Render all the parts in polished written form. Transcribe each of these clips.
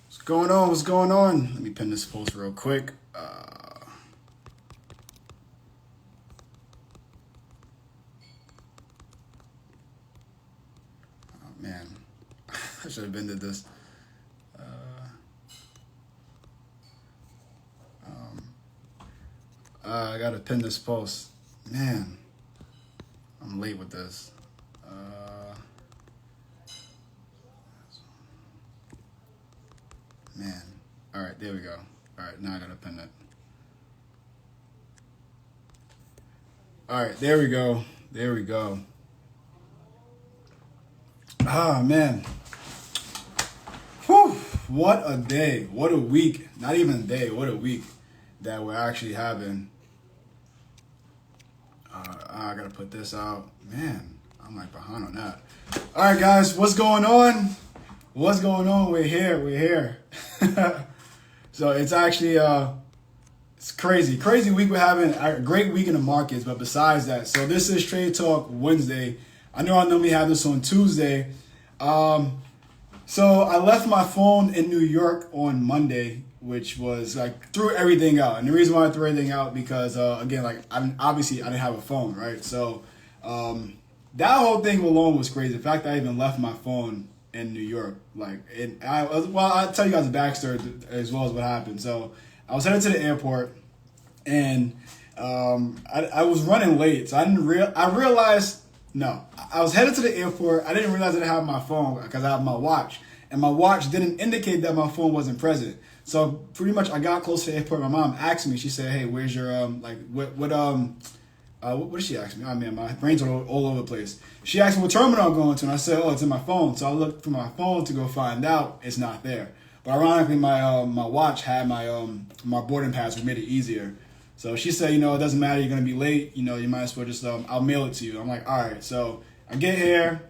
What's going on? What's going on? Let me pin this post real quick. Oh man, I should have been to this. Uh, I gotta pin this post. Man, I'm late with this. Man. All right, there we go. All right, now I gotta pin it. All right, there we go. There we go. Ah, man. Whew. What a day. What a week. Not even a day. What a week that we're actually having. I gotta put this out. Man, I'm like behind on that. All right, guys, what's going on? What's going on? We're here. We're here. So it's actually it's crazy week. We're having a great week in the markets, but besides that, so this is Trade Talk Wednesday. I normally have this on Tuesday. So I left my phone in New York on Monday, which was like threw everything out. And the reason why I threw everything out because again, like I didn't have a phone, right? So that whole thing alone was crazy. The fact that I even left my phone in New York, like I'll tell you guys the backstory as well as what happened. So I was headed to the airport, and I was running late, so I realized. No, I was headed to the airport. I didn't realize I didn't have my phone because I have my watch, and my watch didn't indicate that my phone wasn't present. So pretty much, I got close to the airport. My mom asked me. She said, "Hey, where's your what did she ask me? Oh man, my brains are all over the place." She asked me what terminal I'm going to, and I said, "Oh, it's in my phone." So I looked for my phone to go find out. It's not there. But ironically, my watch had my boarding pass, which made it easier. So she said, it doesn't matter. You're gonna be late. You might as well just I'll mail it to you. I'm like, all right. So I get here,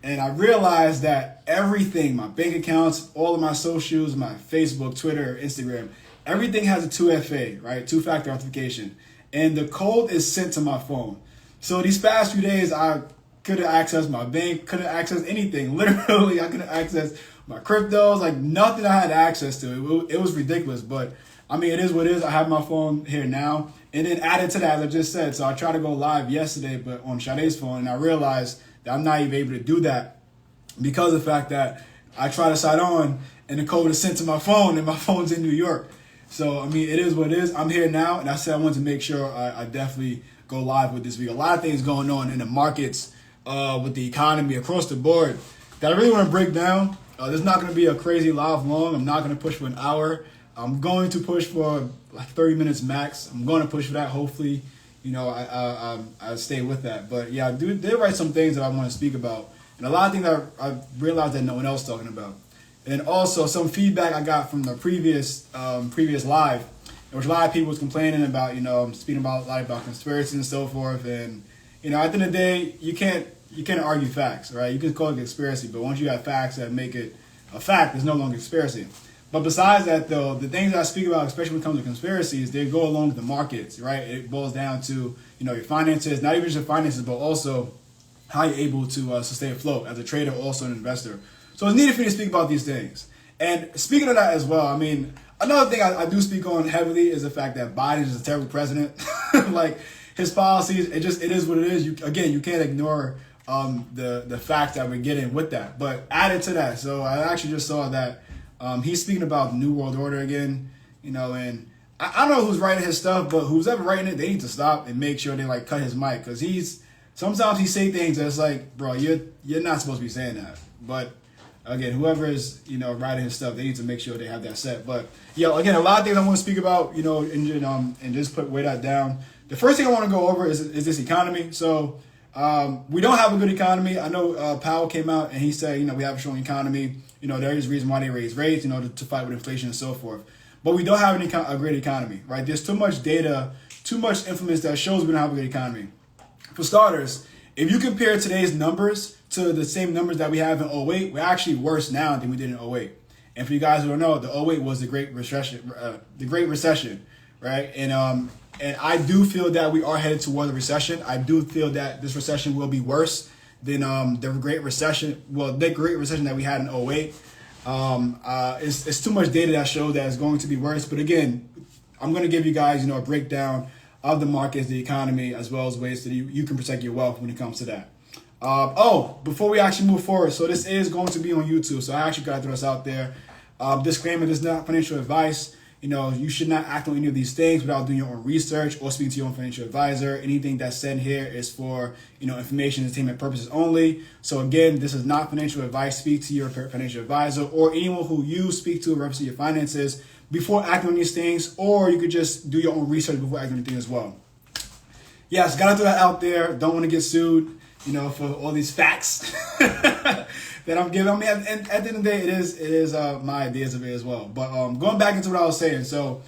and I realize that everything, my bank accounts, all of my socials, my Facebook, Twitter, Instagram, everything has a 2FA, right? Two-factor authentication. And the code is sent to my phone. So these past few days, I couldn't access my bank, couldn't access anything. Literally, I couldn't access my cryptos, like nothing I had access to. It was ridiculous, but I mean, it is what it is. I have my phone here now. And then added to that, as I just said, so I tried to go live yesterday, but on Sade's phone, and I realized that I'm not even able to do that because of the fact that I try to sign on, and the code is sent to my phone, and my phone's in New York. So, I mean, it is what it is. I'm here now, and I said I wanted to make sure I definitely go live with this video. A lot of things going on in the markets, with the economy across the board that I really want to break down. This is not going to be a crazy live long. I'm not going to push for an hour. I'm going to push for like 30 minutes max. I'm going to push for that. Hopefully, I stay with that. But yeah, I did write some things that I want to speak about, and a lot of things that I realized that no one else is talking about. And also some feedback I got from the previous live, in which a lot of people was complaining about, speaking about a lot about conspiracy and so forth. And at the end of the day, you can't argue facts, right? You can call it conspiracy, but once you have facts that make it a fact, it's no longer conspiracy. But besides that, though, the things I speak about, especially when it comes to conspiracies, they go along with the markets, right? It boils down to, your finances, not even just your finances, but also how you're able to sustain afloat as a trader, also an investor. So it's needed for me to speak about these things. And speaking of that as well, I mean, another thing I do speak on heavily is the fact that Biden is a terrible president. Like, his policies, it is what it is. You can't ignore the facts that we're getting with that. But added to that, so I actually just saw that he's speaking about the New World Order again, and I don't know who's writing his stuff, but who's ever writing it, they need to stop and make sure they like cut his mic, because sometimes he say things that's like, bro, you're not supposed to be saying that. But again, whoever is writing his stuff, they need to make sure they have that set. But again, a lot of things I want to speak about, and just weigh that down. The first thing I want to go over is this economy. So we don't have a good economy. I know Powell came out and he said, we have a strong economy. There is a reason why they raise rates, to fight with inflation and so forth. But we don't have a great economy, right? There's too much data, too much influence that shows we don't have a good economy. For starters, if you compare today's numbers to the same numbers that we have in '08, we're actually worse now than we did in '08. And for you guys who don't know, the '08 was the Great Recession, right? And I do feel that we are headed toward a recession. I do feel that this recession will be worse than the Great Recession. Well, the Great Recession that we had in '08. It's too much data that shows that it's going to be worse. But again, I'm going to give you guys, a breakdown of the markets, the economy, as well as ways that you can protect your wealth when it comes to that. Before we actually move forward, so this is going to be on YouTube. So I actually got to throw this out there. Disclaimer, this is not financial advice. You should not act on any of these things without doing your own research or speaking to your own financial advisor. Anything that's said here is for, information and entertainment purposes only. So again, this is not financial advice. Speak to your financial advisor or anyone who you speak to in reference to your finances before acting on these things, or you could just do your own research before acting on anything as well. Yes, gotta throw that out there. Don't want to get sued, for all these facts that I'm giving. I mean, at the end of the day, it is my ideas of it as well. But going back into what I was saying, so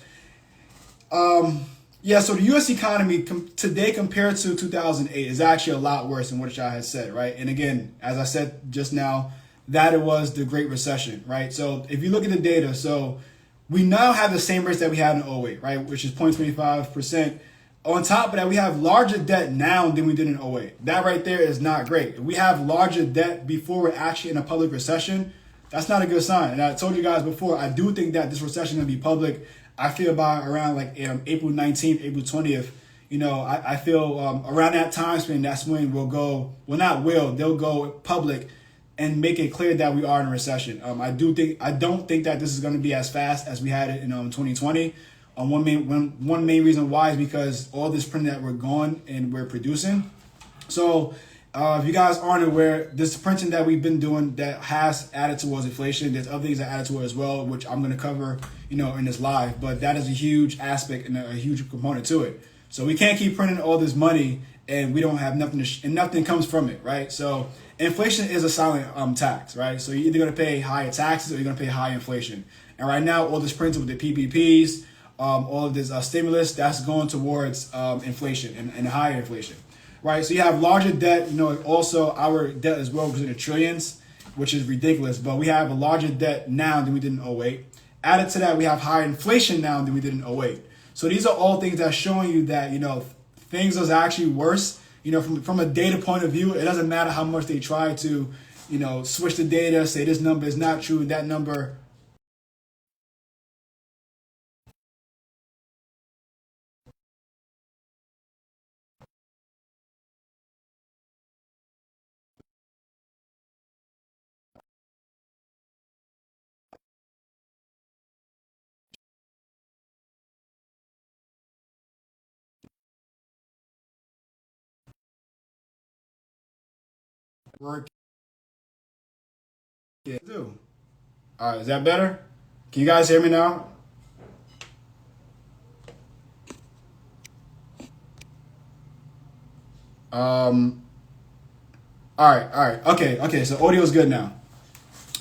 so the U.S. economy today compared to 2008 is actually a lot worse than what I had said, right? And again, as I said just now, that it was the Great Recession, right? So if you look at the data, so we now have the same rates that we had in 08, right, which is 0.25%. On top of that, we have larger debt now than we did in 08. That right there is not great. If we have larger debt before we're actually in a public recession, that's not a good sign. And I told you guys before, I do think that this recession is going to be public. I feel by around like April 19th, April 20th, I feel around that time span, that's when they'll go public and make it clear that we are in a recession. I don't think that this is going to be as fast as we had it in 2020. One main reason why is because all this printing that we're going and we're producing. So if you guys aren't aware, this printing that we've been doing that has added towards inflation. There's other things that added to it as well, which I'm going to cover, in this live. But that is a huge aspect and a huge component to it. So we can't keep printing all this money and we don't have nothing and nothing comes from it, right? So inflation is a silent tax, right? So you're either going to pay higher taxes or you're going to pay high inflation. And right now, all this printing with the PPPs, all of this stimulus, that's going towards inflation and higher inflation, right? So you have larger debt. Also our debt as well goes into trillions, which is ridiculous. But we have a larger debt now than we did in 08. Added to that, we have higher inflation now than we did in 08. So these are all things that's showing you that, things is actually worse. From a data point of view, it doesn't matter how much they try to, switch the data, say this number is not true, that number. Work it do. All right, is that better? Can you guys hear me now? All right. Okay. So audio is good now.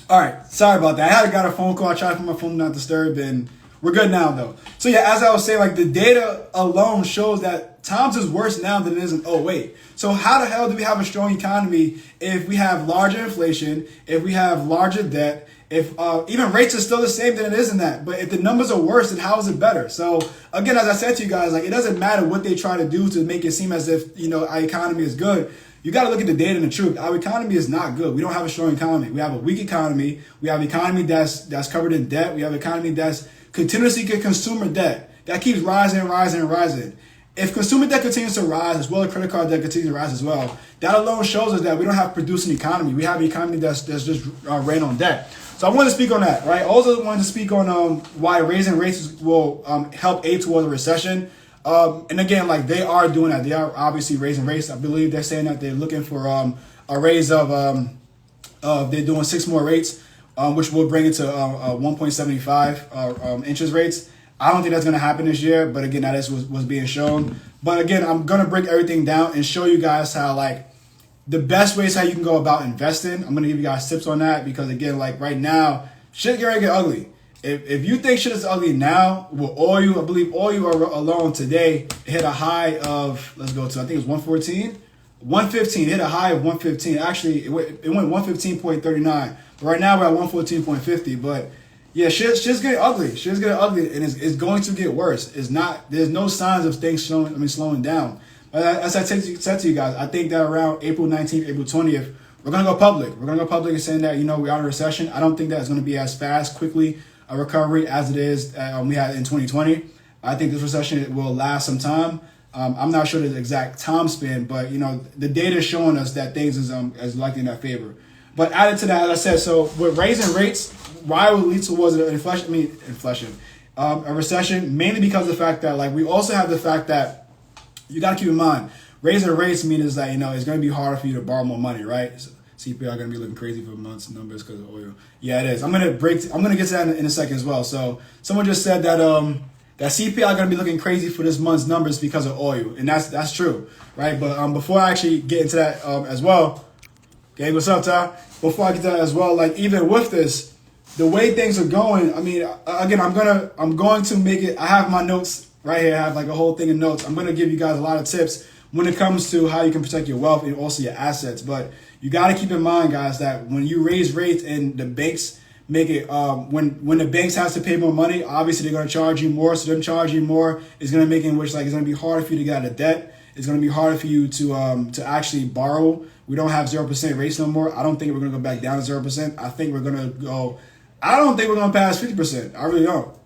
All right, sorry about that. I got a phone call. I tried to put my phone not disturbed, and we're good now though. So yeah, as I was saying, like the data alone shows that times is worse now than it is in 08. So how the hell do we have a strong economy if we have larger inflation, if we have larger debt, if even rates are still the same than it is in that? But if the numbers are worse, then how is it better? So again, as I said to you guys, like it doesn't matter what they try to do to make it seem as if our economy is good. You got to look at the data and the truth. Our economy is not good. We don't have a strong economy. We have a weak economy. We have an economy that's covered in debt. We have an economy that's continuously get consumer debt that keeps rising and rising and rising. If consumer debt continues to rise as well as credit card debt continues to rise as well, that alone shows us that we don't have a producing economy. We have an economy that's just ran on debt. So I wanted to speak on that, right? I also wanted to speak on why raising rates will help aid towards a recession. And again, like they are doing that. They are obviously raising rates. I believe they're saying that they're looking for a raise of they're doing 6 more rates, which will bring it to 1.75 interest rates. I don't think that's going to happen this year, but again, that is what's being shown. But again, I'm going to break everything down and show you guys how like the best ways how you can go about investing. I'm going to give you guys tips on that because again, like right now, shit getting get ugly. If you think shit is ugly now, with oil, I believe oil alone today hit a high of, let's go to, I think it was 114, 115, hit a high of 115. Actually, it went 115.39. But right now we're at 114.50. But yeah, shit's getting ugly. Shit's getting ugly, and it's going to get worse. There's no signs of things slowing down. But as I said to you guys, I think that around April 19th, April 20th, we're going to go public. We're going to go public and saying that, you know, we're out of recession. I don't think that's going to be as fast, quickly a recovery as it is we had in 2020. I think this recession will last some time. I'm not sure the exact time span, but, you know, the data is showing us that things is likely in our favor. But added to that, as I said, so with raising rates, why would lead towards an a recession, mainly because of the fact that, like, we also have the fact that you got to keep in mind, raising rates means that, you know, it's going to be harder for you to borrow more money, right? So CPI going to be looking crazy for months numbers because of oil. Yeah, it is. I'm going to get to that in a second as well. So someone just said that that CPI going to be looking crazy for this month's numbers because of oil, and that's true, right? But before I actually get into that as well, okay, what's up, Ty? Before I get to that as well, like, even with this, the way things are going, I mean, again, I'm going to make it. I have my notes right here. I have like a whole thing of notes. I'm going to give you guys a lot of tips when it comes to how you can protect your wealth and also your assets. But you got to keep in mind, guys, that when you raise rates and the banks make it, when the banks has to pay more money, obviously they're going to charge you more. So them charging more is going to make it in which, like, it's going to be harder for you to get out of debt. It's going to be harder for you to actually borrow. We don't have 0% rates no more. I don't think we're going to go back down to 0%. I think we're going to go. I don't think we're going to pass 50%. I really don't.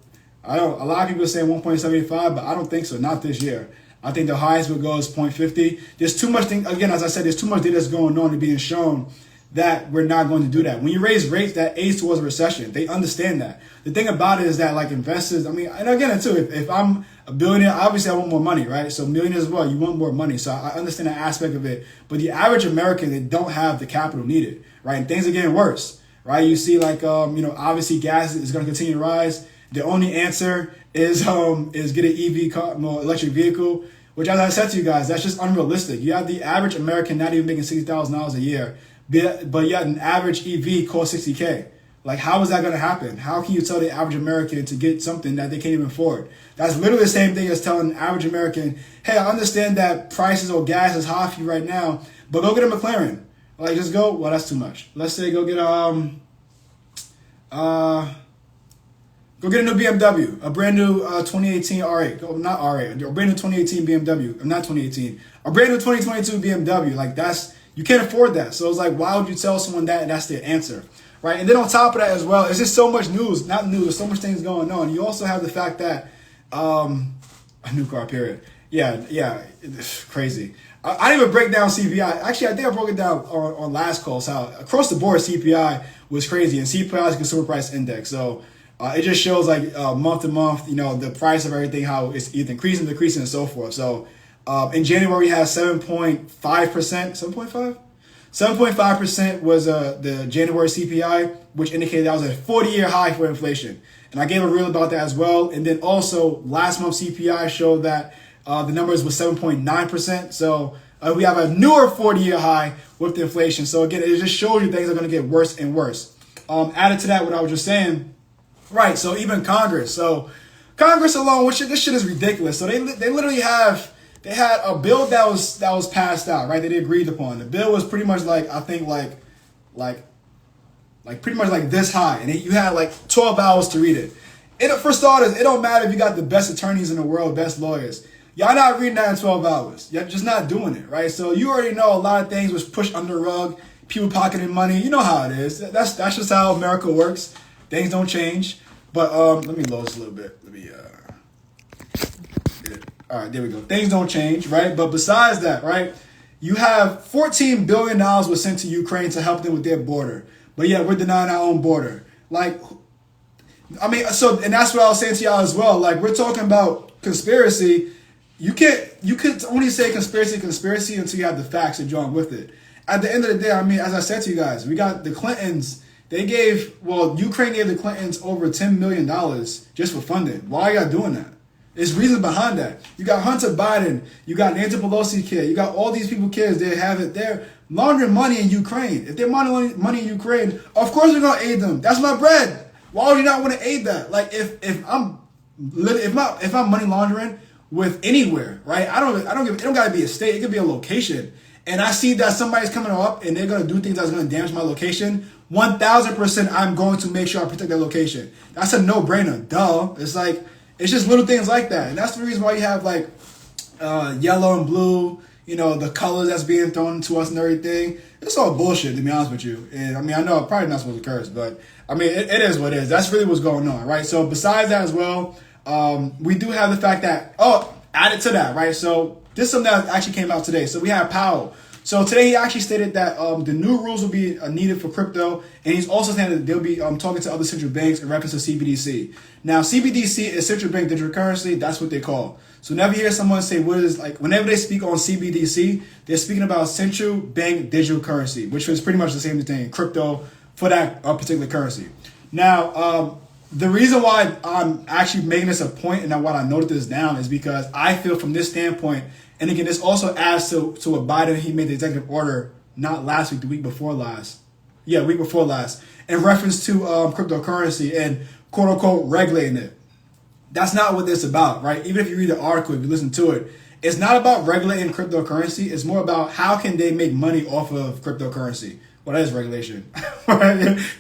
I don't. A lot of people are saying 1.75, but I don't think so. Not this year. I think the highest will go is 0.50. There's too much thing. Again, as I said, there's too much data that's going on and being shown that we're not going to do that. When you raise rates, that aids towards a recession. They understand that. The thing about it is that, like, investors, I mean, and again, too, if I'm a billionaire, obviously I want more money, right? So millionaires as well, you want more money. So I understand that aspect of it. But the average American, they don't have the capital needed, right? And things are getting worse, right? You see, like, you know, obviously gas is going to continue to rise. The only answer is get an EV car, more electric vehicle, which, as I said to you guys, that's just unrealistic. You have the average American not even making $60,000 a year, but yet an average EV costs $60K. Like, how is that going to happen? How can you tell the average American to get something that they can't even afford? That's literally the same thing as telling an average American, hey, I understand that prices of gas is high for you right now, but go get a McLaren. Like, just go, well, that's too much. Let's say go get a new BMW, a brand new 2018 R8. Not R8, a brand new 2018 BMW. Not 2018, a brand new 2022 BMW. Like, you can't afford that. So it's like, why would you tell someone that and that's their answer? Right? And then on top of that as well, it's just so much news. Not news, there's so much things going on. You also have the fact that, a new car, period. Yeah, it's crazy. I didn't even break down CPI. Actually, I think I broke it down on last calls, how across the board CPI was crazy. And CPI is Consumer Price Index. So it just shows, like, month to month, you know, the price of everything, how it's either increasing, decreasing, and so forth. So in January, we had 7.5%. 7.5? 7.5% was the January CPI, which indicated that was a 40-year high for inflation. And I gave a reel about that as well. And then also last month's CPI showed that the numbers was 7.9%. So we have a newer 40-year high with the inflation. So again, it just shows you things are going to get worse and worse. Added to that, what I was just saying, right? So even Congress. So Congress alone, this shit is ridiculous. So they literally they had a bill that was passed out, right? That they agreed upon. The bill was pretty much like, I think like pretty much like this high, and you had like 12 hours to read it. For starters, it don't matter if you got the best attorneys in the world, best lawyers. Y'all not reading that in 12 hours. You're just not doing it, right? So you already know a lot of things was pushed under the rug, people pocketing money. You know how it is. That's just how America works. Things don't change. But let me load this a little bit. Let me all right, there we go. Things don't change, right? But besides that, right, you have $14 billion was sent to Ukraine to help them with their border. But yeah, we're denying our own border. Like, I mean, so, and that's what I was saying to y'all as well. Like, we're talking about conspiracy. You could only say conspiracy until you have the facts that join with it. At the end of the day, I mean, as I said to you guys, we got the Clintons. Ukraine gave the Clintons over $10 million just for funding. Why are y'all doing that? There's reasons behind that. You got Hunter Biden, you got Nancy Pelosi's kid, you got all these people kids. They're laundering money in Ukraine. If they're laundering money in Ukraine, of course we're gonna aid them. That's my bread. Why would you not want to aid that? Like, if I'm money laundering with anywhere, right? I don't give. It don't gotta be a state. It could be a location. And I see that somebody's coming up and they're gonna do things that's gonna damage my location. 1,000%, I'm going to make sure I protect that location. That's a no-brainer. Duh. It's like. It's just little things like that. And that's the reason why you have, like, yellow and blue, the colors that's being thrown to us and everything. It's all bullshit, to be honest with you. And I mean, I know I'm probably not supposed to curse, but I mean, it is what it is. That's really what's going on, right? So besides that as well, we do have the fact that, added to that, right? So this is something that actually came out today. So we have Powell. So today he actually stated that the new rules will be needed for crypto, and he's also saying that they'll be talking to other central banks in reference to CBDC. Now, CBDC is central bank digital currency. That's what they call. So whenever you hear someone say whenever they speak on CBDC, they're speaking about central bank digital currency, which is pretty much the same thing, crypto for that particular currency. Now, the reason why I'm actually making this a point and why I noted this down is because I feel from this standpoint, and again, this also adds to what Biden, he made the executive order, not last week, the week before last. Yeah, week before last, in reference to cryptocurrency and quote unquote regulating it. That's not what this is about, right? Even if you read the article, if you listen to it, it's not about regulating cryptocurrency. It's more about how can they make money off of cryptocurrency. Well, that is regulation.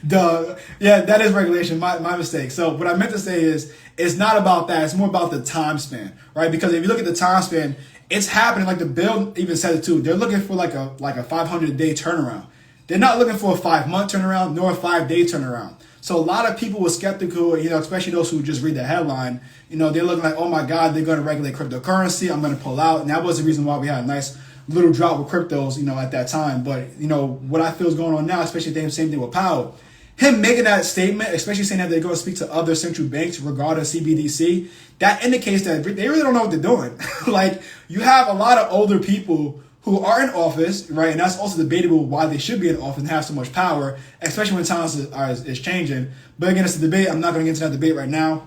Duh. Yeah, that is regulation. My mistake. So what I meant to say is it's not about that. It's more about the time span, right? Because if you look at the time span, it's happening. Like the bill even said it too. They're looking for like a 500-day turnaround. They're not looking for a 5-month turnaround nor a 5-day turnaround. So a lot of people were skeptical, especially those who just read the headline. They're looking like, oh my God, they're going to regulate cryptocurrency. I'm going to pull out. And that was the reason why we had a nice little drop with cryptos, at that time. But, what I feel is going on now, especially the same thing with Powell. Him making that statement, especially saying that they're going to speak to other central banks regarding CBDC, that indicates that they really don't know what they're doing. Like, you have a lot of older people who are in office, right? And that's also debatable why they should be in office and have so much power, especially when times is changing. But again, it's a debate. I'm not going to get into that debate right now.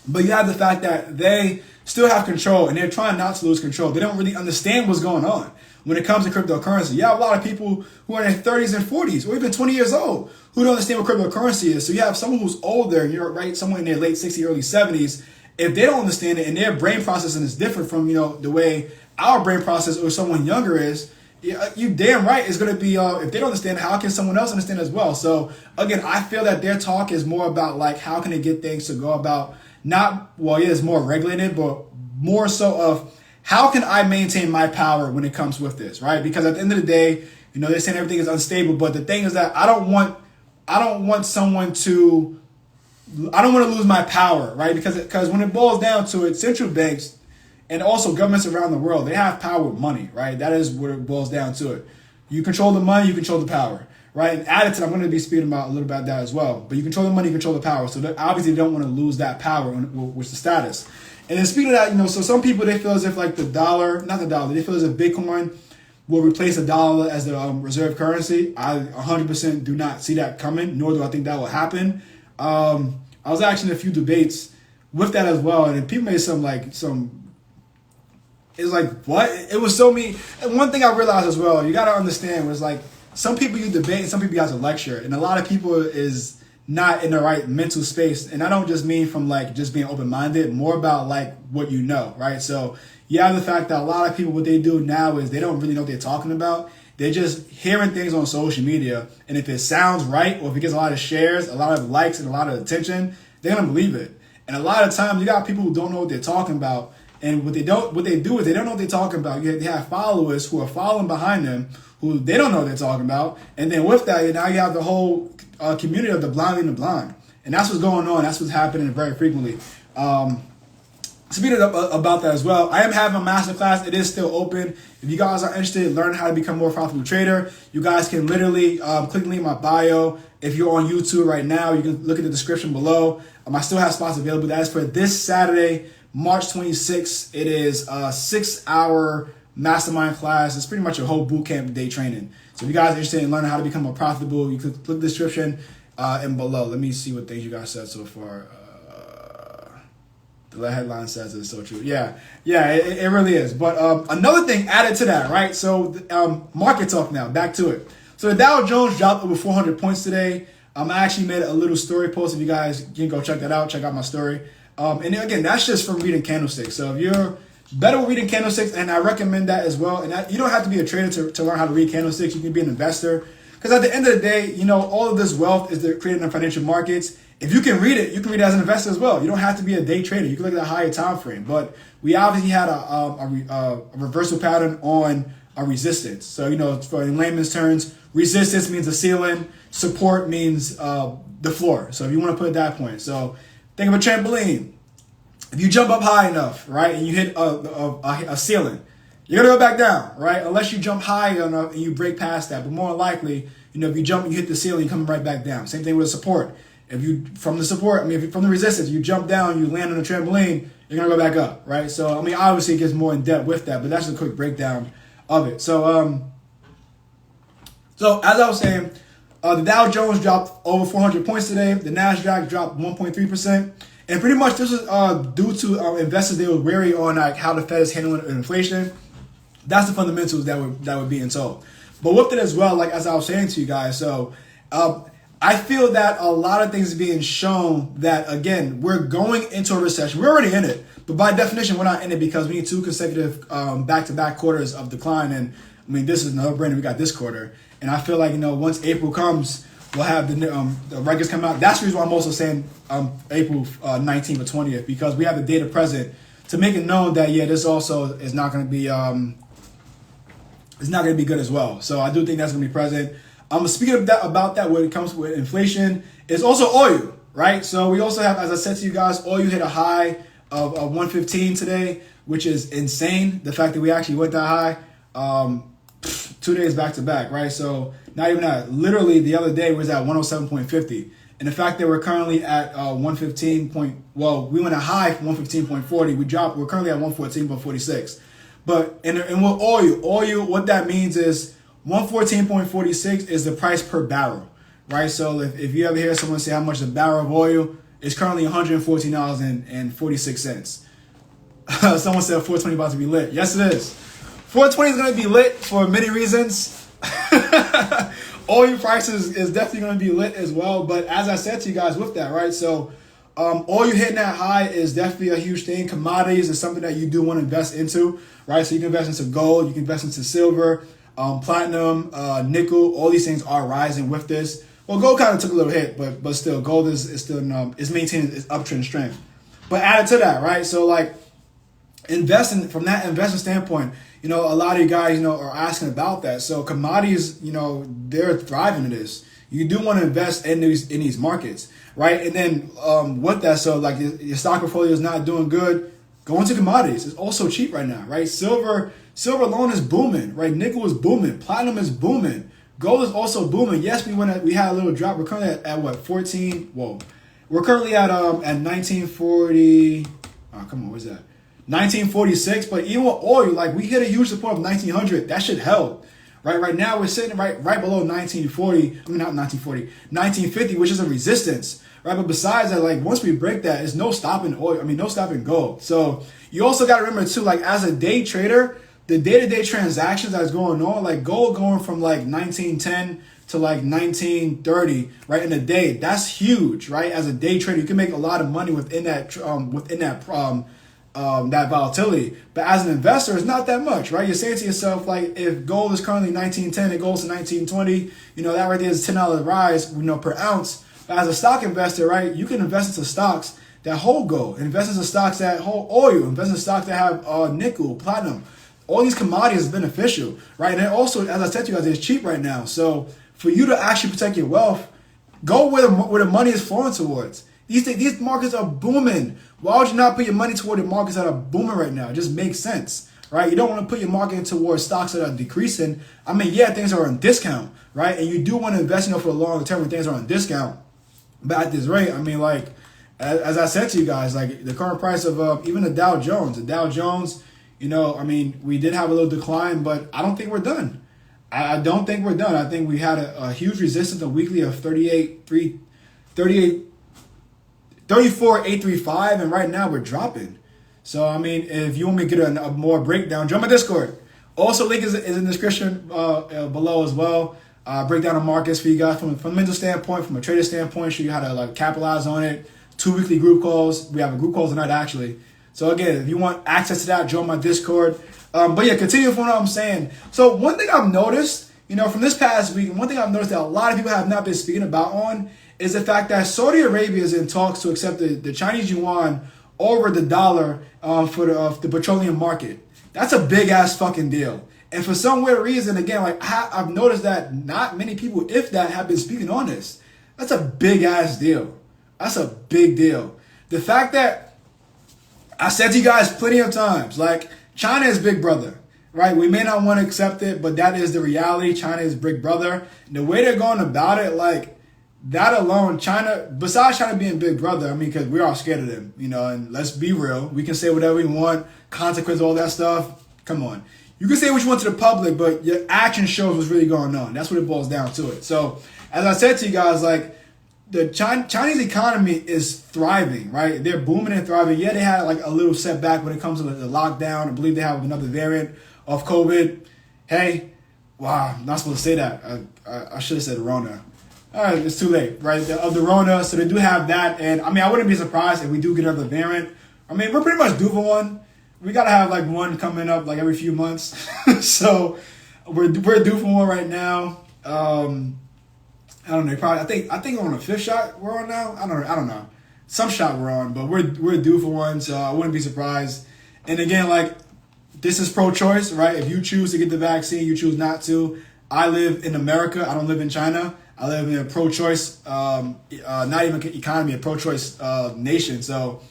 But you have the fact that they still have control and they're trying not to lose control. They don't really understand what's going on when it comes to cryptocurrency. You have a lot of people who are in their 30s and 40s or even 20 years old who don't understand what cryptocurrency is. So you have someone who's older, right, someone in their late 60s, early 70s. If they don't understand it and their brain processing is different from, the way our brain process or someone younger is, you damn right it's going to be, if they don't understand, how can someone else understand as well? So again, I feel that their talk is more about like, how can they get things to go about it's more regulated, but more so of how can I maintain my power when it comes with this, right? Because at the end of the day, they're saying everything is unstable, but the thing is that I don't want to lose my power, right? Because when it boils down to it, central banks and also governments around the world, they have power with money, right? That is what it boils down to it. You control the money, you control the power, right? And added to that, I'm going to be speaking about a little about that as well. But you control the money, you control the power. So obviously they don't want to lose that power with the status. And then speaking of that, so some people, they feel as if like they feel as if Bitcoin will replace the dollar as the reserve currency. I 100% do not see that coming, nor do I think that will happen. I was actually in a few debates with that as well, and people made it's like, what? It was so mean. And one thing I realized as well, you got to understand, was like, some people you debate and some people you have to lecture. And a lot of people is not in the right mental space. And I don't just mean from like just being open-minded, more about like what you know, right? So you have the fact that a lot of people, what they do now is they don't really know what they're talking about. They're just hearing things on social media. And if it sounds right, or if it gets a lot of shares, a lot of likes, and a lot of attention, they're going to believe it. And a lot of times you got people who don't know what they're talking about. And what they do is they don't know what they're talking about. They have followers who are following behind them who they don't know what they're talking about. And then with that, now you have the whole community of the blind leading the blind. And that's what's going on. That's what's happening very frequently. Speaking about that as well, I am having a masterclass. It is still open. If you guys are interested in learning how to become a more profitable trader, you guys can literally click the link in my bio. If you're on YouTube right now, you can look at the description below. I still have spots available. That is for this Saturday, March 26th. It is a 6-hour mastermind class. It's pretty much a whole boot camp day training. So if you guys are interested in learning how to become more profitable, you can click the description and below. Let me see what things you guys said so far. The headline says it's so true. Yeah, it really is. But another thing added to that, right? So market talk now, back to it. So the Dow Jones dropped over 400 points today. I actually made a little story post. If you guys can go check that out, check out my story. And again, that's just from reading candlesticks. So if you're better with reading candlesticks, and I recommend that as well. And you don't have to be a trader to learn how to read candlesticks. You can be an investor. Because at the end of the day, all of this wealth is created in financial markets. If you can read it, you can read it as an investor as well. You don't have to be a day trader. You can look at a higher time frame. But we obviously had a reversal pattern on a resistance. So, for in layman's terms, resistance means the ceiling, support means the floor. So if you want to put it that point. So think of a trampoline. If you jump up high enough, right, and you hit a ceiling, you're going to go back down, right? Unless you jump high enough and you break past that. But more likely, if you jump and you hit the ceiling, you're coming right back down. Same thing with support. If you, from the resistance, you jump down, you land on a trampoline, you're going to go back up, right? So, obviously it gets more in depth with that, but that's just a quick breakdown of it. So, as I was saying, the Dow Jones dropped over 400 points today. The NASDAQ dropped 1.3%. And pretty much this was due to investors, they were wary on like how the Fed is handling inflation. That's the fundamentals that were being told. But with it as well, like as I was saying to you guys, so I feel that a lot of things are being shown that, again, we're going into a recession. We're already in it. But by definition, we're not in it because we need 2 consecutive back-to-back quarters of decline. And, this is no brainer. We got this quarter. And I feel like, once April comes, we'll have the records come out. That's the reason why I'm also saying April 19th or 20th, because we have the data present to make it known that, this also is not going to be it's not going to be good as well. So I do think that's going to be present. Speaking of about that when it comes with inflation, it's also oil, right? So we also have, as I said to you guys, oil hit a high of 115 today, which is insane. The fact that we actually went that high 2 days back to back, right? So not even that. Literally the other day was at 107.50. And the fact that we're currently at 115 we went a high from 115.40. We're currently at 114.46. But and with oil, what that means is 114.46 is the price per barrel, right? So if you ever hear someone say how much a barrel of oil is currently $114.46. Someone said 420 about to be lit. Yes, it is. 420 is going to be lit for many reasons. Oil prices is definitely going to be lit as well. But as I said to you guys with that, right? So oil hitting that high is definitely a huge thing. Commodities is something that you do want to invest into, right? So you can invest into gold, you can invest into silver, platinum, nickel. All these things are rising with this. Well, gold kind of took a little hit, but still, gold is still is maintaining its uptrend strength. But added to that, right? So like investing from that investment standpoint, a lot of you guys, are asking about that. So commodities, they're thriving in this. You do want to invest in these markets, right? And then with that, so like your stock portfolio is not doing good, go into commodities. It's also cheap right now, right? Silver alone is booming, right? Nickel is booming. Platinum is booming. Gold is also booming. Yes, we had a little drop. We're currently at what, 14? Whoa. We're currently at 1940. Oh, come on, where's that? 1946. But even with oil, like we hit a huge support of 1900. That shit held. Right now we're sitting right below 1950, which is a resistance, right? But besides that, like once we break that, it's no stopping oil. No stopping gold. So you also got to remember too, like as a day trader, the day-to-day transactions that's going on, like gold going from like 1910 to like 1930, right, in a day, that's huge, right? As a day trader, you can make a lot of money within that that volatility. But as an investor, it's not that much, right? You're saying to yourself, like, if gold is currently 1910, it goes to 1920, that right there is a $10 rise, per ounce. But as a stock investor, right, you can invest into stocks that hold gold, invest into stocks that hold oil, invest in stocks that have nickel, platinum. All these commodities is beneficial, right? And then also, as I said to you guys, it's cheap right now. So for you to actually protect your wealth, go where the money is flowing towards. These markets are booming. Why would you not put your money toward the markets that are booming right now? It just makes sense, right? You don't want to put your market towards stocks that are decreasing. Things are on discount, right? And you do want to invest, for the long term when things are on discount. But at this rate, as I said to you guys, like the current price of even the Dow Jones, we did have a little decline, but I don't think we're done. I don't think we're done. I think we had a huge resistance, a weekly of 34,835, and right now we're dropping. So, if you want me to get a more breakdown, join my Discord. Also, link is in the description below as well. Breakdown of markets for you guys from a fundamental standpoint, from a trader standpoint, show you how to like capitalize on it. 2 weekly group calls. We have a group calls tonight, actually. So, again, if you want access to that, join my Discord. But yeah, continue from what I'm saying. So, one thing I've noticed, from this past week, and one thing I've noticed that a lot of people have not been speaking about is the fact that Saudi Arabia is in talks to accept the Chinese yuan over the dollar for the petroleum market. That's a big ass fucking deal. And for some weird reason, again, like I've noticed that not many people, if that, have been speaking on this. That's a big ass deal. That's a big deal. The fact that I said to you guys plenty of times, like China is big brother, right? We may not want to accept it, but that is the reality. China is big brother. And the way they're going about it, like that alone, China, besides China being big brother, I mean, because we're all scared of them, you know, and let's be real. We can say whatever we want, consequence, all that stuff. Come on. You can say what you want to the public, but your action shows what's really going on. That's what it boils down to it. So, as I said to you guys, like, the Chinese economy is thriving, right? They're booming and thriving. Yeah, they had like a little setback when it comes to the lockdown. I believe they have another variant of COVID. Hey, wow, I'm not supposed to say that. I should have said Rona. All right, it's too late, right? Of the Rona, so they do have that. And, I mean, I wouldn't be surprised if we do get another variant. I mean, we're pretty much due for one. We got to have like one coming up like every few months. So we're due for one right now. I don't know. Probably I think we're on the 5th shot we're on now. I don't know. Some shot we're on, but we're due for one, so I wouldn't be surprised. And again, like, this is pro-choice, right? If you choose to get the vaccine, you choose not to. I live in America. I don't live in China. I live in a pro-choice, not even economy, a pro-choice nation. So,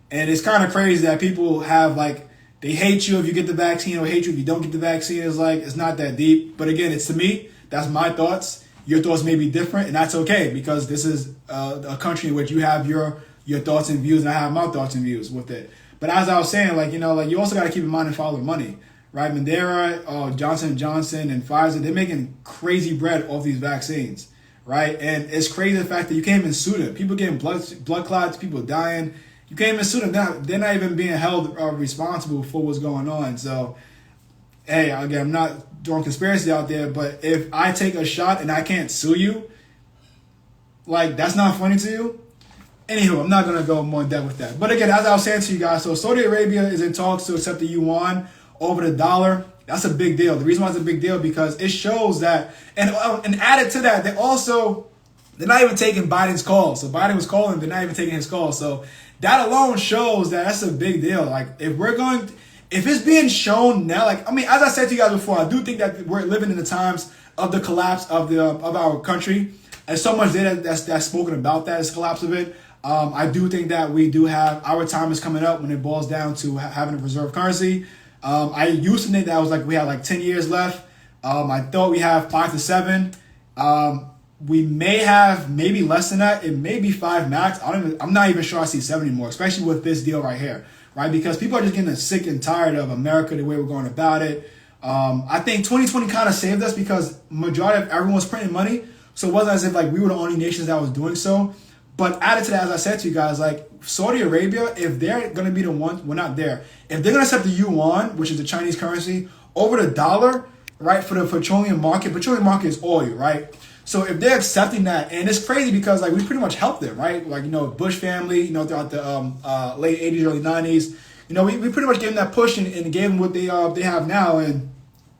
and it's kind of crazy that people have like, they hate you if you get the vaccine or hate you if you don't get the vaccine. It's like, it's not that deep. But again, it's to me, that's my thoughts. Your thoughts may be different, and that's okay, because this is a country in which you have your thoughts and views, and I have my thoughts and views with it. But as I was saying, like, you know, like, you also got to keep in mind and follow the money, right? Moderna, Johnson & Johnson, and Pfizer, they're making crazy bread off these vaccines, right? And it's crazy the fact that you can't even sue them. People getting blood clots, people dying. You can't even sue them. They're not even being held responsible for what's going on. So, hey, again, I'm not throwing conspiracy out there, but if I take a shot and I can't sue you, like, that's not funny to you? Anywho, I'm not going to go more in depth with that. But again, as I was saying to you guys, so Saudi Arabia is in talks to accept the yuan over the dollar. That's a big deal. The reason why it's a big deal, because it shows that, and added to that, they're not even taking Biden's call. So Biden was calling, they're not even taking his call. So that alone shows that that's a big deal. Like, if it's being shown now, like, I mean, as I said to you guys before, I do think that we're living in the times of the collapse of our country. And so much data that's spoken about that, is collapse of it. I do think that we do have, our time is coming up when it boils down to having a reserve currency. I used to think that we had like 10 years left. I thought we have 5 to 7. We may have maybe less than that. It may be 5 max. I'm not even sure I see 7 anymore, especially with this deal right here, right? Because people are just getting sick and tired of America, the way we're going about it. I think 2020 kind of saved us, because majority of everyone was printing money. So it wasn't as if like we were the only nations that was doing so. But added to that, as I said to you guys, like Saudi Arabia, if they're going to be the ones, well, not there, if they're going to accept the yuan, which is the Chinese currency, over the dollar, right, for the petroleum market is oil, right? So if they're accepting that, and it's crazy because like we pretty much helped them, right? Like, you know, Bush family, you know, throughout the late 80s, early 90s, you know, we pretty much gave them that push and gave them what they have now. And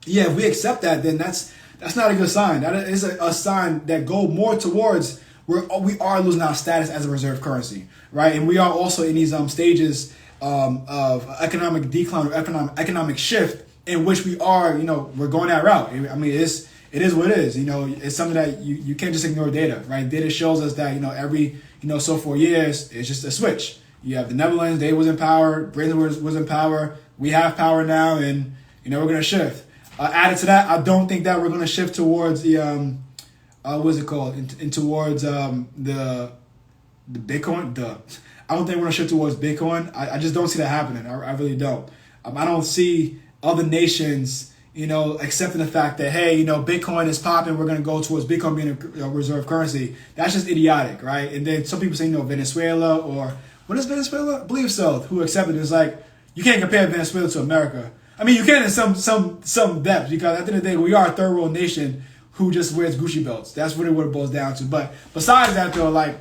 yeah, if we accept that, then that's not a good sign. That is a sign that go more towards we are losing our status as a reserve currency, right? And we are also in these stages of economic decline or economic shift, in which we are, you know, we're going that route. I mean, it is what it is. You know, it's something that you can't just ignore data, right? Data shows us that, you know, every, you know, so 4 years, it's just a switch. You have the Netherlands, they was in power, Britain was in power. We have power now, and, you know, we're going to shift. Added to that, I don't think that we're going to shift towards the, what's it called? Towards the Bitcoin. I don't think we're going to shift towards Bitcoin. I just don't see that happening. I really don't. I don't see other nations, you know, accepting the fact that, hey, you know, Bitcoin is popping, we're going to go towards Bitcoin being a reserve currency. That's just idiotic, right? And then some people say, you know, Venezuela, or what is Venezuela? I believe so, who accepted it. It's like, you can't compare Venezuela to America. I mean, you can in some depth, because at the end of the day, we are a third world nation who just wears Gucci belts. That's really what it boils down to. But besides that, though, like,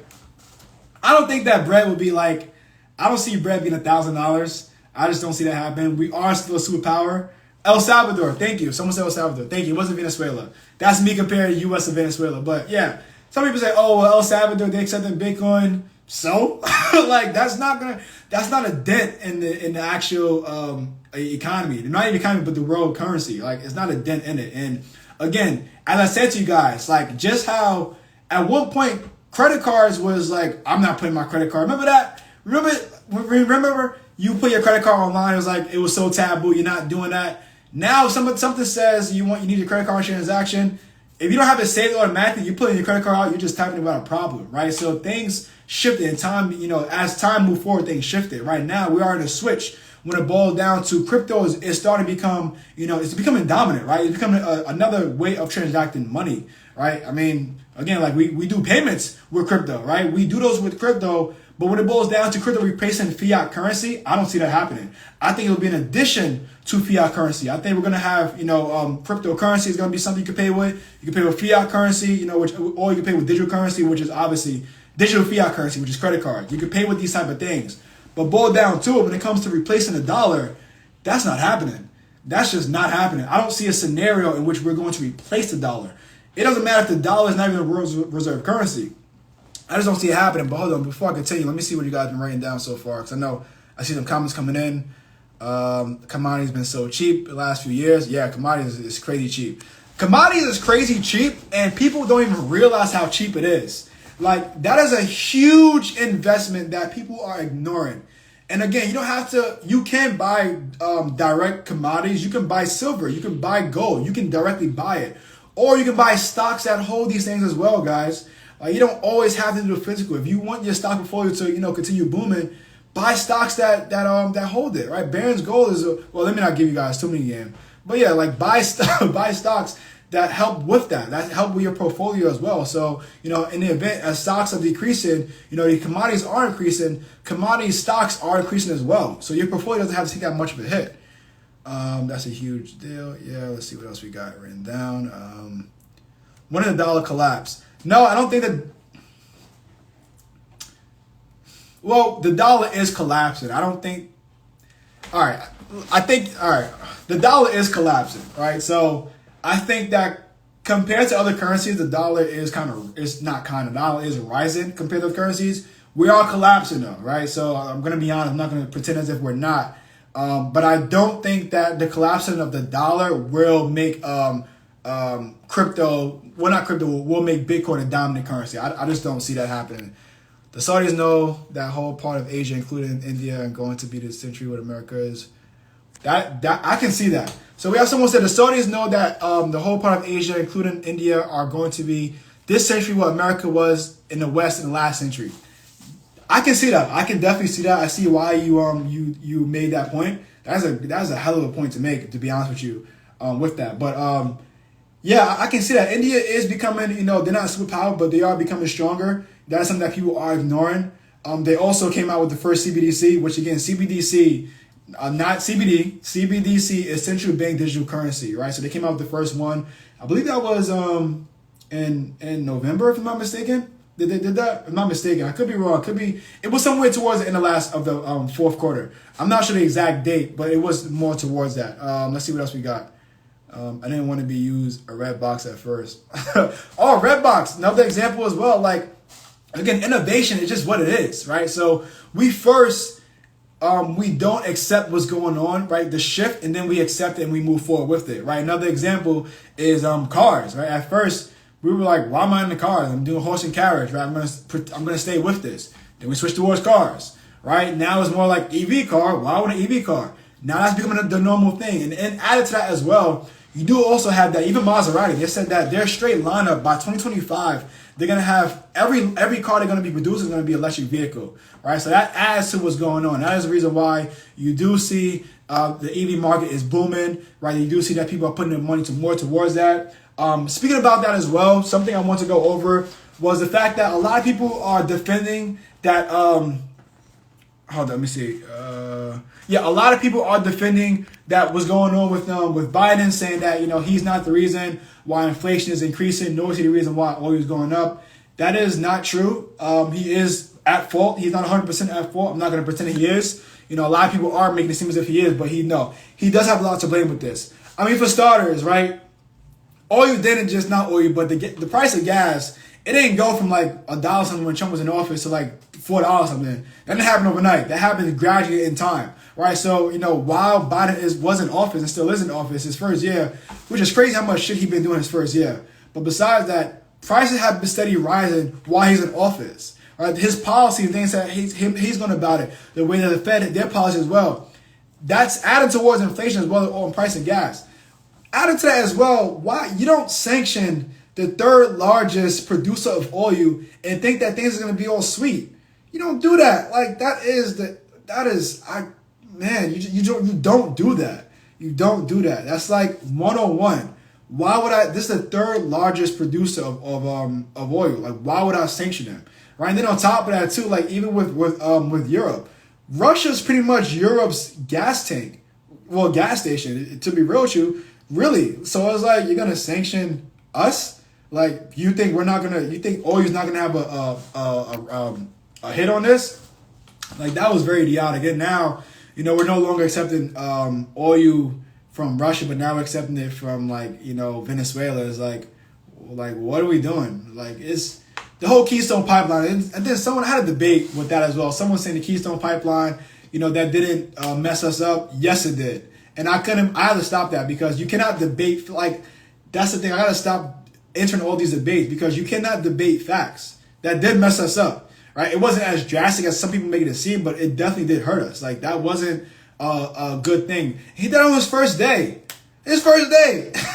I don't think that bread would be like, I don't see bread being $1,000. I just don't see that happen. We are still a superpower. El Salvador, thank you. Someone said El Salvador. Thank you. It wasn't Venezuela. That's me comparing U.S. to Venezuela. But yeah, some people say, oh, well, El Salvador, they accepted Bitcoin. So, like, that's not going to, that's not a dent in the actual economy. Not even economy, but the world currency. Like, it's not a dent in it. And again, as I said to you guys, like, just how at one point credit cards was like, I'm not putting my credit card. Remember that? Remember you put your credit card online. It was like, it was so taboo. You're not doing that. Now, something says you need your credit card transaction. If you don't have it saved automatically, you put in your credit card out, you're just typing about a problem, right? So things shifted in time, as time moved forward, things shifted. Right now, we are in a switch. When it boils down to crypto, it's starting to become, it's becoming dominant, right? It's becoming another way of transacting money, right? I mean, again, like we do payments with crypto, right? We do those with crypto, but when it boils down to crypto replacing fiat currency, I don't see that happening. I think it'll be an addition to fiat currency. I think we're gonna have, cryptocurrency is gonna be something you can pay with. You can pay with fiat currency, or you can pay with digital currency, which is obviously digital fiat currency, which is credit cards. You can pay with these type of things. But boil down to it, when it comes to replacing the dollar, that's not happening. That's just not happening. I don't see a scenario in which we're going to replace the dollar. It doesn't matter if the dollar is not even a world reserve currency. I just don't see it happening. But hold on, before I continue, let me see what you guys have been writing down so far. Because I see some comments coming in. Commodities been so cheap the last few years. Yeah, commodities is crazy cheap. Commodities is crazy cheap, and people don't even realize how cheap it is. Like, that is a huge investment that people are ignoring. And again, you can buy direct commodities. You can buy silver. You can buy gold. You can directly buy it. Or you can buy stocks that hold these things as well, guys. You don't always have to do the physical. If you want your stock portfolio to, continue booming, buy stocks that hold it, right? Barron's Gold is let me not give you guys too many games. But yeah, like buy stocks that help with that. That help with your portfolio as well. So, in the event as stocks are decreasing, the commodities are increasing, commodity stocks are increasing as well. So your portfolio doesn't have to take that much of a hit. That's a huge deal. Yeah, let's see what else we got written down. When did the dollar collapse? No, I don't think that. Well, the dollar is collapsing. I don't think. All right. The dollar is collapsing, right? So I think that compared to other currencies, the dollar is the dollar is rising compared to other currencies. We are collapsing though, right? So I'm going to be honest. I'm not going to pretend as if we're not. But I don't think that the collapsing of the dollar will make crypto, will make Bitcoin a dominant currency. I just don't see that happening. The Saudis know that whole part of Asia, including India, and going to be the century what America is. That I can see that. So we have someone said the Saudis know that the whole part of Asia, including India, are going to be this century what America was in the West in the last century. I can see that. I can definitely see that. I see why you made that point. That's a hell of a point to make, to be honest with you, with that. But yeah, I can see that India is becoming, they're not a superpower, but they are becoming stronger. That's something that people are ignoring. They also came out with the first CBDC, which again, CBDC, not CBD. CBDC is central bank digital currency, right? So they came out with the first one. I believe that was in November, if I'm not mistaken. Did that? If I'm not mistaken. I could be wrong. It was somewhere towards the end of the fourth quarter. I'm not sure the exact date, but it was more towards that. Let's see what else we got. I didn't want to be used a red box at first. Oh, red box. Another example as well. Like, again, innovation is just what it is, right? So we don't accept what's going on, right? The shift, and then we accept it and we move forward with it, right? Another example is cars, right? At first, we were like, why am I in the cars? I'm doing horse and carriage, right? I'm gonna stay with this. Then we switched towards cars, right? Now it's more like EV car. Why would an EV car? Now that's becoming the normal thing. And added to that as well, you do also have that, even Maserati, they said that their straight lineup by 2025, they're going to have every car they're going to be producing is going to be an electric vehicle, right? So that adds to what's going on. That is the reason why you do see the EV market is booming, right? You do see that people are putting their money more towards that. Speaking about that as well, something I want to go over was the fact that a lot of people are defending that, hold on, let me see. A lot of people are defending that what's going on with Biden, saying that, he's not the reason why inflation is increasing, nor is he the reason why oil is going up. That is not true. He is at fault. He's not 100% at fault. I'm not going to pretend that he is. A lot of people are making it seem as if he is, but he does have a lot to blame with this. I mean, for starters, right? Oil didn't just not oil, but the price of gas, it didn't go from like $1 something when Trump was in office to like $4 something. That didn't happen overnight. That happened gradually in time, right? So, while Biden was in office and still is in office, his first year, which is crazy how much shit he's been doing his first year. But besides that, prices have been steady rising while he's in office, right? His policy and things that he's going about it, the way that the Fed, their policy as well, that's added towards inflation as well as on price of gas. Added to that as well, why you don't sanction the third largest producer of oil and think that things are going to be all sweet. You don't do that. Like you don't do that. You don't do that. That's like 101. Why would I? This is the third largest producer of oil. Like, why would I sanction them? Right. And then on top of that too, like even with Europe, Russia's pretty much Europe's gas station. To be real with you, really. So it's like, you're gonna sanction us? Like, you think oil's not gonna have a hit on this? Like, that was very idiotic. And now, we're no longer accepting oil from Russia, but now we're accepting it from Venezuela. It's like what are we doing? Like, it's the whole Keystone Pipeline. And then someone had a debate with that as well. Someone saying the Keystone Pipeline, that didn't mess us up. Yes, it did. And I had to stop that, because you cannot debate. Like, that's the thing. I got to stop entering all these debates, because you cannot debate facts. That did mess us up, right? It wasn't as drastic as some people make it seem, but it definitely did hurt us. Like, that wasn't a good thing. He did it on his first day.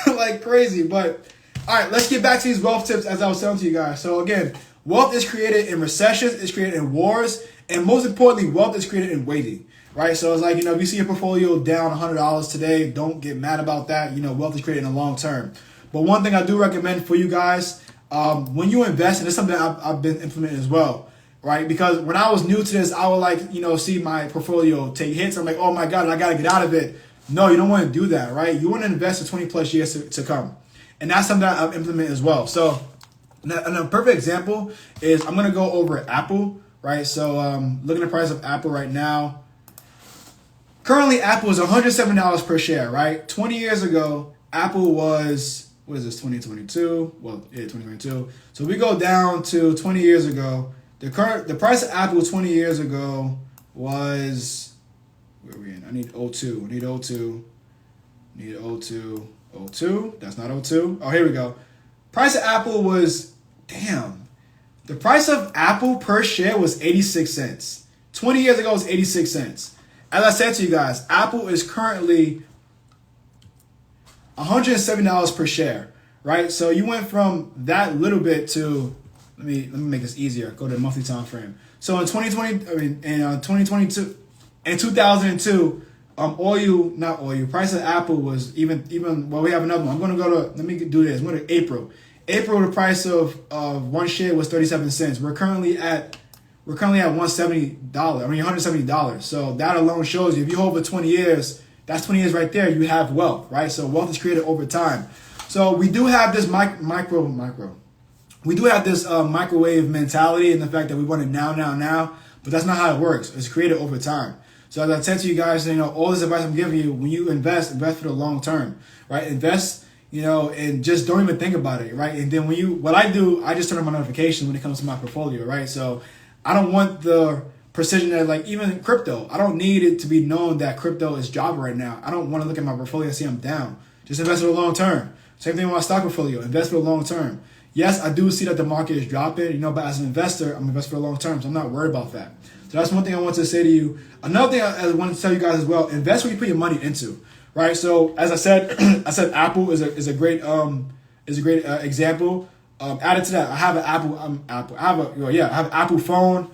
Like, crazy. But all right, let's get back to these wealth tips, as I was telling to you guys. So again, wealth is created in recessions, it's created in wars, and most importantly, wealth is created in waiting, right? So it's like, if you see your portfolio down $100 today, don't get mad about that. Wealth is created in the long term. But one thing I do recommend for you guys, when you invest, and it's something I've been implementing as well, right? Because when I was new to this, I would see my portfolio take hits. I'm like, oh my God, I got to get out of it. No, you don't want to do that, right? You want to invest for 20 plus years to come. And that's something that I've implemented as well. So, and a perfect example is, I'm going to go over Apple, right? So, looking at the price of Apple right now. Currently, Apple is $107 per share, right? 20 years ago, Apple was, 2022? Well, yeah, 2022. So we go down to 20 years ago. The price of Apple 20 years ago was, where are we in? I need 02. Need 02. 02? That's not 02. Oh, here we go. Price of Apple was, the price of Apple per share was 86 cents. 20 years ago, it was 86 cents. As I said to you guys, Apple is currently $170 per share, right? So you went from that little bit to, let me make this easier. Go to the monthly time frame. So in 2022, in 2002, price of Apple was even. Well, we have another one. I'm gonna let me do this. I'm going to April. The price of one share was 37 cents. We're currently at $170. So that alone shows you, if you hold for 20 years, that's 20 years right there. You have wealth, right? So wealth is created over time. So we do have this We do have this microwave mentality, and the fact that we want it now. But that's not how it works. It's created over time. So as I said to you guys, all this advice I'm giving you, when you invest for the long term, right? Invest, and just don't even think about it, right? And then what I do, I just turn on my notifications when it comes to my portfolio, right? So I don't want the precision that, like, even crypto, I don't need it to be known that crypto is dropping right now. I don't want to look at my portfolio and see I'm down. Just invest for the long term. Same thing with my stock portfolio, invest for the long term. Yes, I do see that the market is dropping, but as an investor, I'm investing for the long term, so I'm not worried about that. So that's one thing I want to say to you. Another thing I want to tell you guys as well: invest what you put your money into, right? So as I said, Apple is a great example. Added to that, I have an Apple. I have an Apple phone,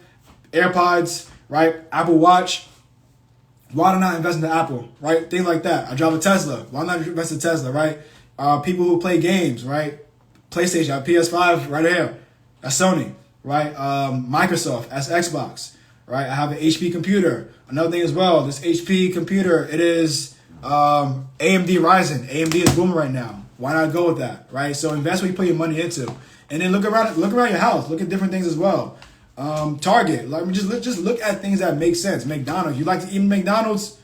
AirPods, right? Apple Watch. Why not invest into Apple, right? Things like that. I drive a Tesla. Why not invest in Tesla, right? People who play games, right? PlayStation, I have PS5 right here. That's Sony, right? Microsoft, that's Xbox, right? I have an HP computer. Another thing as well, this HP computer, it is AMD Ryzen. AMD is booming right now. Why not go with that, right? So invest what you put your money into, and then look around your house. Look at different things as well. Target, like just look at things that make sense. McDonald's, you like to eat McDonald's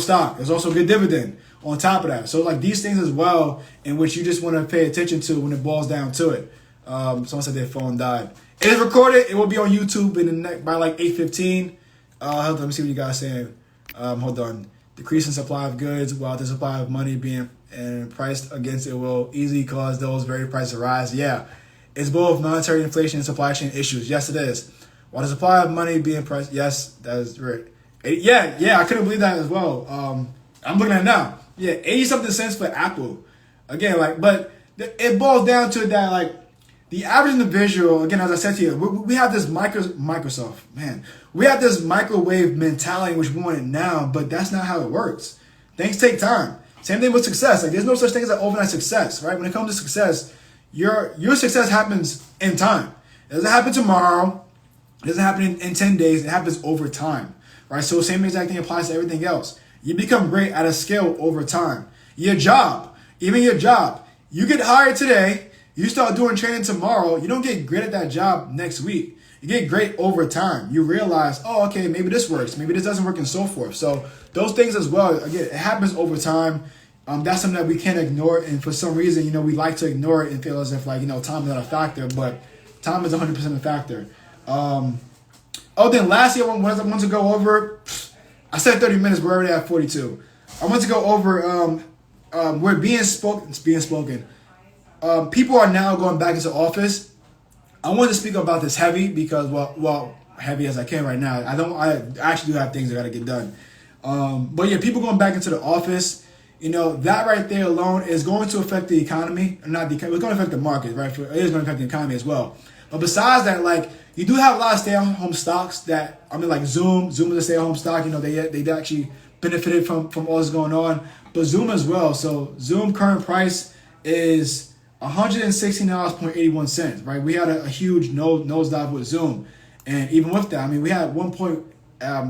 stock. There's also a good dividend on top of that. So like these things as well, in which you just want to pay attention to when it boils down to it. Someone said their phone died. It is recorded. It will be on YouTube by like 8:15. Hold on, let me see what you guys saying. Hold on. Decrease in supply of goods while the supply of money being priced against it will easily cause those very prices to rise. Yeah, it's both monetary inflation and supply chain issues. Yes, it is. While the supply of money being priced, yes, that is right. Yeah, I couldn't believe that as well. I'm looking at it now. Yeah, 80-something cents for Apple. Again, but it boils down to that, like, the average individual, again, as I said to you, we have this Microsoft, man. We have this microwave mentality which we want it now, but that's not how it works. Things take time. Same thing with success. Like, there's no such thing as an overnight success, right? When it comes to success, your success happens in time. It doesn't happen tomorrow. It doesn't happen in 10 days. It happens over time, right? So same exact thing applies to everything else. You become great at a scale over time. Your job, even your job, you get hired today, you start doing training tomorrow, you don't get great at that job next week. You get great over time. You realize, oh, okay, maybe this works, maybe this doesn't work, and so forth. So those things as well, again, it happens over time. That's something that we can't ignore, and for some reason, we like to ignore it and feel as if, like, time is not a factor, but time is 100% a factor. Then lastly, I want to go over, I said 30 minutes, we're already at 42. I want to go over where it's being spoken. People are now going back into office. I want to speak about this heavy because, well, heavy as I can right now. I actually do have things I got to get done. But yeah, people going back into the office, that right there alone is going to affect the economy. It's going to affect the market, right? It is going to affect the economy as well. But besides that, like, you do have a lot of stay-at-home stocks like Zoom. Zoom is a stay-at-home stock. They actually benefited from all this going on. But Zoom as well. So Zoom current price is $116.81, right? We had a huge nosedive with Zoom. And even with that, we had one point,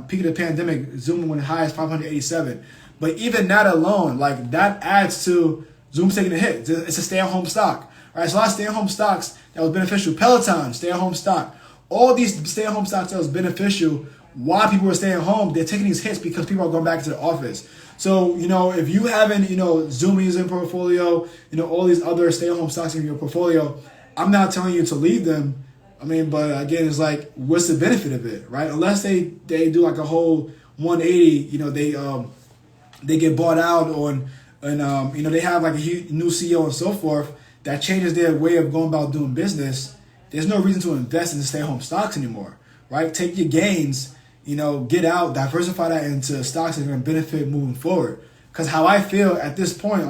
peak of the pandemic, Zoom went high as 587. But even that alone, like, that adds to Zoom taking a hit. It's a stay-at-home stock, right? So a lot of stay-at-home stocks that was beneficial. Peloton, stay-at-home stock. All these stay-at-home stocks that was beneficial while people were staying home, they're taking these hits because people are going back to the office. So, if you haven't, Zoom in your portfolio, all these other stay-at-home stocks in your portfolio, I'm not telling you to leave them. But again, it's like, what's the benefit of it, right? Unless they do like a whole 180, they get bought out and they have like a new CEO and so forth that changes their way of going about doing business. There's no reason to invest in the stay-at-home stocks anymore, right? Take your gains, get out, diversify that into stocks that are going to benefit moving forward. Because how I feel at this point,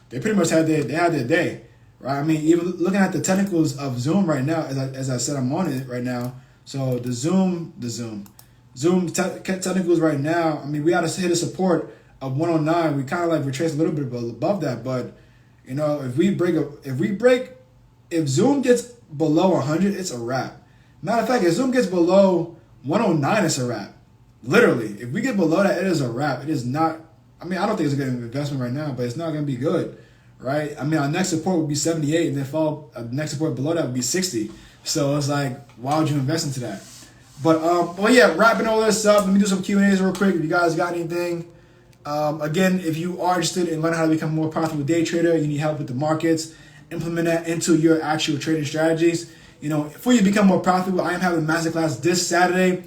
they pretty much had their day, right? Even looking at the technicals of Zoom right now, as I said, I'm on it right now. So the Zoom technicals right now, we got to hit a support of 109. We kind of like retrace a little bit above that, but if Zoom gets below 100, it's a wrap. Matter of fact, if Zoom gets below 109, it's a wrap. Literally, if we get below that, it is a wrap. It is not. I don't think it's a good investment right now, but it's not going to be good, right? Our next support would be 78, and then next support below that would be 60. So it's like, why would you invest into that? But yeah, wrapping all this up. Let me do some Q&As real quick. If you guys got anything, again, if you are interested in learning how to become a more profitable day trader, you need help with the markets, implement that into your actual trading strategies. Before you become more profitable, I am having a masterclass this Saturday.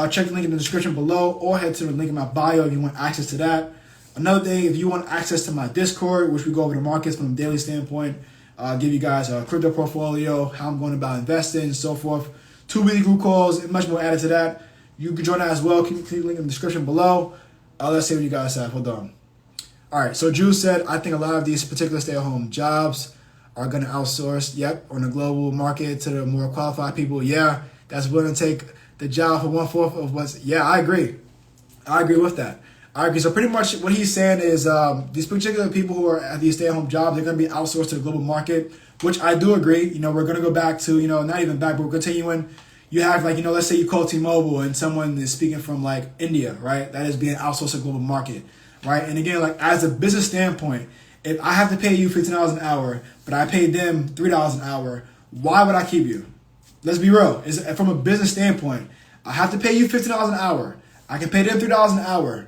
Check the link in the description below or head to the link in my bio if you want access to that. Another thing, if you want access to my Discord, which we go over the markets from a daily standpoint, give you guys a crypto portfolio, how I'm going about investing, and so forth. 2 weekly group calls, and much more added to that. You can join that as well. Click the link in the description below. Let's see what you guys have. Hold on. All right, so Drew said, I think a lot of these particular stay-at-home jobs are going to outsource, on the global market to the more qualified people. Yeah, that's willing to take the job for 1/4 of what's... Yeah, I agree. I agree with that. I agree. So pretty much what he's saying is these particular people who are at these stay-at-home jobs, they're going to be outsourced to the global market, which I do agree. We're going to go back to, not even back, but we're continuing. You have, like, let's say you call T-Mobile and someone is speaking from, like, India, right? That is being outsourced to the global market, right? And again, like, as a business standpoint, if I have to pay you $15 an hour, but I paid them $3 an hour, why would I keep you? Let's be real. From a business standpoint, I have to pay you $15 an hour. I can pay them $3 an hour.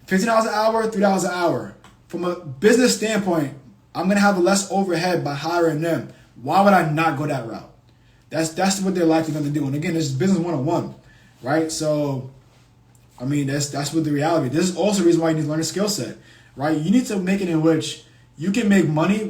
$15 an hour, $3 an hour. From a business standpoint, I'm going to have less overhead by hiring them. Why would I not go that route? That's what they're likely going to do. And again, this is business 101, right? So, I mean, that's what the reality. This is also the reason why you need to learn a skill set, right? You need to make it in which you can make money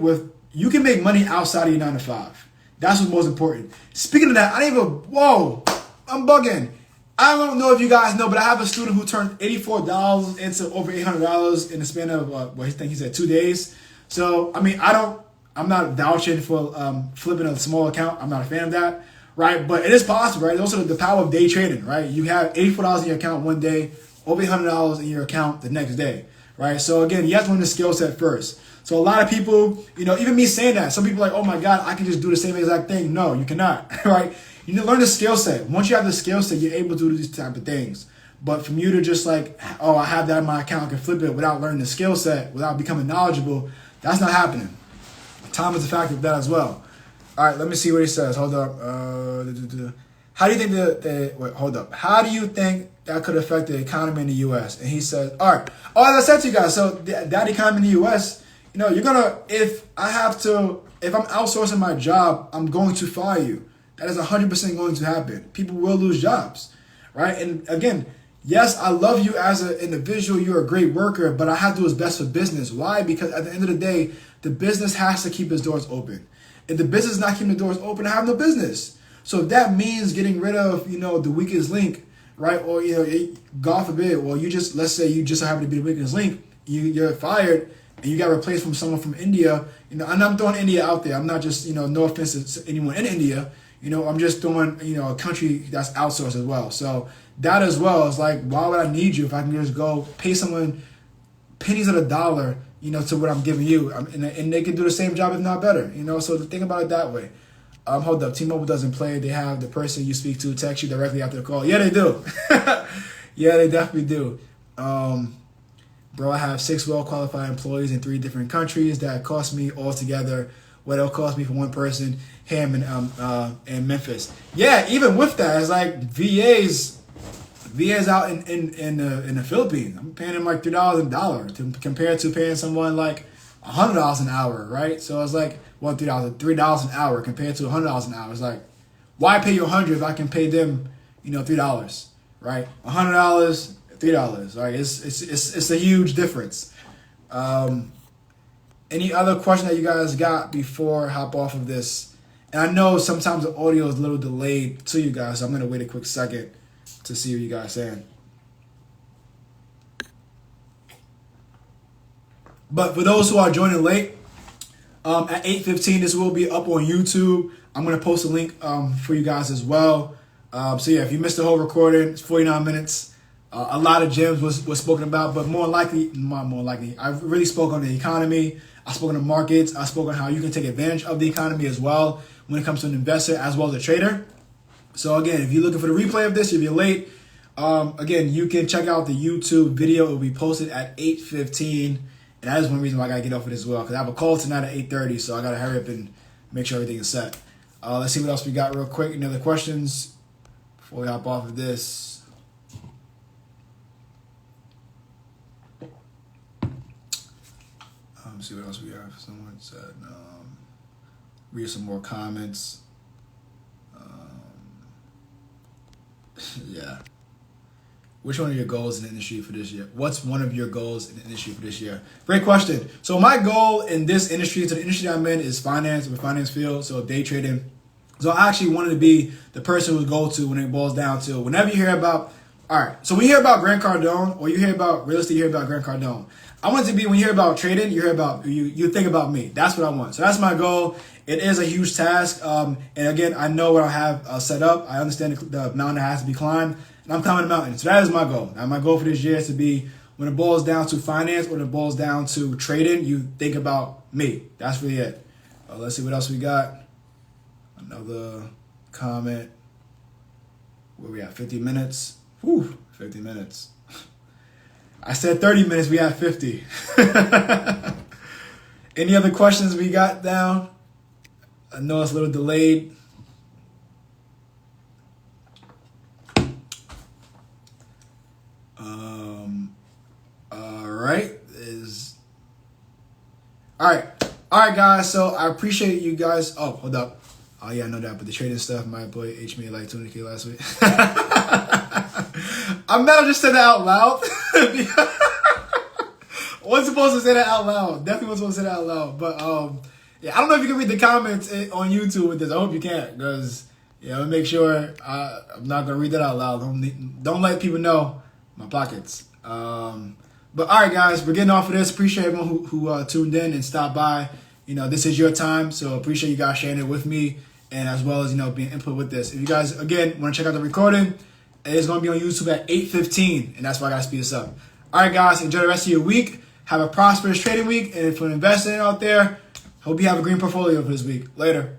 outside of your 9 to 5. That's what's most important. Speaking of that, I'm bugging. I don't know if you guys know, but I have a student who turned $84 into over $800 in the span of he said 2 days. So I mean, I'm not vouching for flipping a small account. I'm not a fan of that, right? But it is possible, right? Also the power of day trading, right? You have $84 in your account one day, over $800 in your account the next day, right? So again, you have to learn the skill set first. So a lot of people, even me saying that, some people are like, oh my God, I can just do the same exact thing. No, you cannot, right? You need to learn the skill set. Once you have the skill set, you're able to do these type of things. But from you to just like, oh, I have that in my account, I can flip it without learning the skill set, without becoming knowledgeable, that's not happening. Time is a factor of that as well. All right, let me see what he says. Hold up. How do you think How do you think that could affect the economy in the U.S.? And he says, all right. Oh, as I said to you guys, so that economy in the U.S., if I'm outsourcing my job, I'm going to fire you. That is 100% going to happen. People will lose jobs, right? And again, yes, I love you as an individual. You're a great worker, but I have to do what's best for business. Why? Because at the end of the day, the business has to keep its doors open. If the business is not keeping the doors open, I have no business. So if that means getting rid of, the weakest link, right? Or, God forbid, well, let's say you just happen to be the weakest link, you're fired, and you got replaced from someone from India, and I'm throwing India out there. I'm not just, no offense to anyone in India, I'm just throwing, a country that's outsourced as well. So that as well is like, why would I need you if I can just go pay someone pennies of a dollar, to what I'm giving you, and they can do the same job if not better, So think about it that way. Hold up, T-Mobile doesn't play. They have the person you speak to text you directly after the call. Yeah, they do. Yeah, they definitely do. Bro, I have 6 well-qualified employees in 3 different countries that cost me altogether what it'll cost me for one person here in Memphis. Yeah, even with that, it's like VA's out in the Philippines. I'm paying them like $3 compared to paying someone like $100 an hour, right? So it's like, well, $3 an hour compared to $100 an hour. It's like, why pay you $100 if I can pay them, $3, right? $100, $3, right? It's a huge difference. Any other question that you guys got before I hop off of this? And I know sometimes the audio is a little delayed to you guys, so I'm gonna wait a quick second to see what you guys are saying. But for those who are joining late, at 8:15, this will be up on YouTube. I'm going to post a link for you guys as well. So yeah, if you missed the whole recording, it's 49 minutes. A lot of gems was spoken about, but more likely, I really spoke on the economy. I spoke on the markets. I spoke on how you can take advantage of the economy as well when it comes to an investor as well as a trader. So again, if you're looking for the replay of this, if you're late, again, you can check out the YouTube video. It will be posted at 8:15. And that is one reason why I got to get off of this as well, because I have a call tonight at 8:30, so I got to hurry up and make sure everything is set. Let's see what else we got real quick. Any other questions before we hop off of this? Let's see what else we have. Someone said, read some more comments. Yeah. Which one are your goals in the industry for this year? What's one of your goals in the industry for this year? Great question. So my goal in this industry, so the industry I'm in is finance, the finance field, so day trading. So I actually wanted to be the person who go to when it boils down to whenever you hear about, all right, so when you hear about Grant Cardone or you hear about real estate, you hear about Grant Cardone. I want it to be when you hear about trading, you hear about you think about me. That's what I want. So that's my goal. It is a huge task. And again, I know what I have set up. I understand the mountain that has to be climbed. And I'm climbing the mountain. So that is my goal. Now, my goal for this year is to be, when it boils down to finance, when it boils down to trading, you think about me. That's really it. Let's see what else we got. Another comment. Where we at? 50 minutes. Whew, 50 minutes. I said 30 minutes. We have 50. Any other questions we got down? I know it's a little delayed. All right, guys. So I appreciate you guys. Oh, hold up. Oh yeah, I know that. But the trading stuff, my boy H made like 200K last week. I'm not just saying that out loud. Wasn't supposed to say that out loud. Definitely wasn't supposed to say that out loud. But yeah, I don't know if you can read the comments on YouTube with this. I hope you can, because make sure I'm not gonna read that out loud. Don't let people know my pockets. But all right, guys, we're getting off of this. Appreciate everyone who tuned in and stopped by. This is your time, so appreciate you guys sharing it with me, and as well as being input with this. If you guys again want to check out the recording, it is going to be on YouTube at 8:15, and that's why I got to speed this up. All right, guys, enjoy the rest of your week. Have a prosperous trading week, and if you're investing out there, hope you have a green portfolio for this week. Later.